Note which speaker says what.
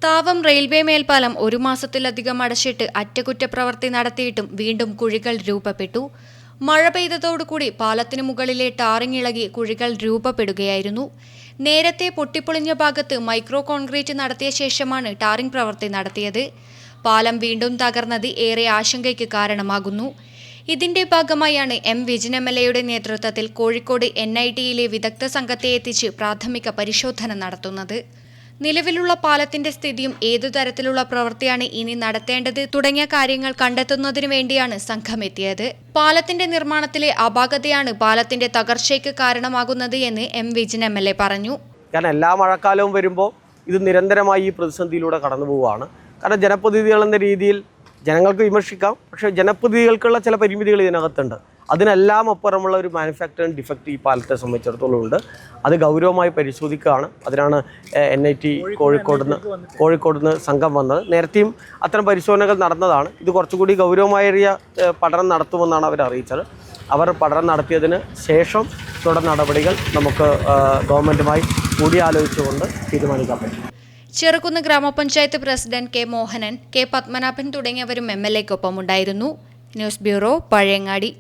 Speaker 1: Thavam railway മേൽപ്പാലം 1 മാസത്തിലധികം അടച്ചിട്ട് അറ്റകുറ്റപ്രവൃത്തി നടത്തിയിട്ടും വീണ്ടും കുഴികൾ രൂപപ്പെട്ടു. മഴ പെയ്തതോടുകൂടി പാലത്തിനു മുകളിലെ ടാറിംഗ് ഇളകി കുഴികൾ രൂപപ്പെടുകയായിരുന്നു. നേരത്തെ പൊട്ടിപ്പൊളിഞ്ഞ ഭാഗത്ത് മൈക്രോ കോൺക്രീറ്റ് നടത്തിയ ശേഷമാണ് ടാറിംഗ് പ്രവൃത്തി നടത്തിയത്. പാലം വീണ്ടും തകർന്നത് ഏറെ ആശങ്കയ്ക്ക് കാരണമാകുന്നു. ഇതിന്റെ ഭാഗമായാണ് എം വിജിൻ MLAയുടെ നേതൃത്വത്തിൽ കോഴിക്കോട് NITയിലെ വിദഗ്ധ സംഘത്തെ എത്തിച്ച് പ്രാഥമിക പരിശോധന നടത്തുന്നത്. നിലവിലുള്ള പാലത്തിന്റെ സ്ഥിതിയും ഏതു തരത്തിലുള്ള പ്രവൃത്തിയാണ് ഇനി നടത്തേണ്ടത് തുടങ്ങിയ കാര്യങ്ങൾ കണ്ടെത്തുന്നതിനു വേണ്ടിയാണ് സംഘം എത്തിയത്. പാലത്തിന്റെ നിർമ്മാണത്തിലെ അപാകതയാണ് പാലത്തിന്റെ തകർച്ചയ്ക്ക് കാരണമാകുന്നത് എന്ന് എം വിജിൻ MLA പറഞ്ഞു.
Speaker 2: കാരണം എല്ലാ മഴക്കാലവും വരുമ്പോൾ ഇത് നിരന്തരമായി ഈ പ്രതിസന്ധിയിലൂടെ കടന്നു പോവുകയാണ്. കാരണം ജനപ്രതിനിധികൾ എന്ന രീതിയിൽ ജനങ്ങൾക്ക് വിമർശിക്കാം, പക്ഷേ ജനപ്രതിനിധികൾക്കുള്ള ചില പരിമിതികൾ ഇതിനകത്തുണ്ട്. അതിനെല്ലാം അപ്പുറമുള്ള ഒരു മാനുഫാക്ചറിങ് ഡിഫക്റ്റ് ഈ പാലത്തെ സംബന്ധിച്ചിടത്തോളം ഉണ്ട്. അത് ഗൗരവമായി പരിശോധിക്കുകയാണ്. അതിനാണ് NIT കോഴിക്കോട് നിന്ന് സംഘം വന്നത്. നേരത്തെയും അത്തരം പരിശോധനകൾ നടന്നതാണ്. ഇത് കുറച്ചുകൂടി ഗൗരവമേറിയ പഠനം നടത്തുമെന്നാണ് അവർ അറിയിച്ചത്. അവർ പഠനം നടത്തിയതിന് ശേഷം തുടർ നടപടികൾ നമുക്ക് ഗവൺമെൻറ്റുമായി കൂടിയാലോചിച്ചുകൊണ്ട് തീരുമാനിക്കാൻ പറ്റും.
Speaker 1: ചെറുകുന്ന് ഗ്രാമപഞ്ചായത്ത് president K Mohanan, K Padmanabhan തുടങ്ങിയവരും MLAക്കൊപ്പം ഉണ്ടായിരുന്നു. News bureau, Pazhayangadi.